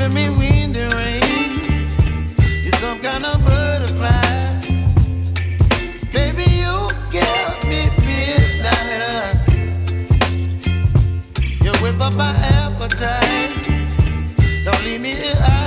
giving me wind and rain. You're some kind of butterfly. Baby, you give me midnight. You whip up my appetite. Don't leave me here.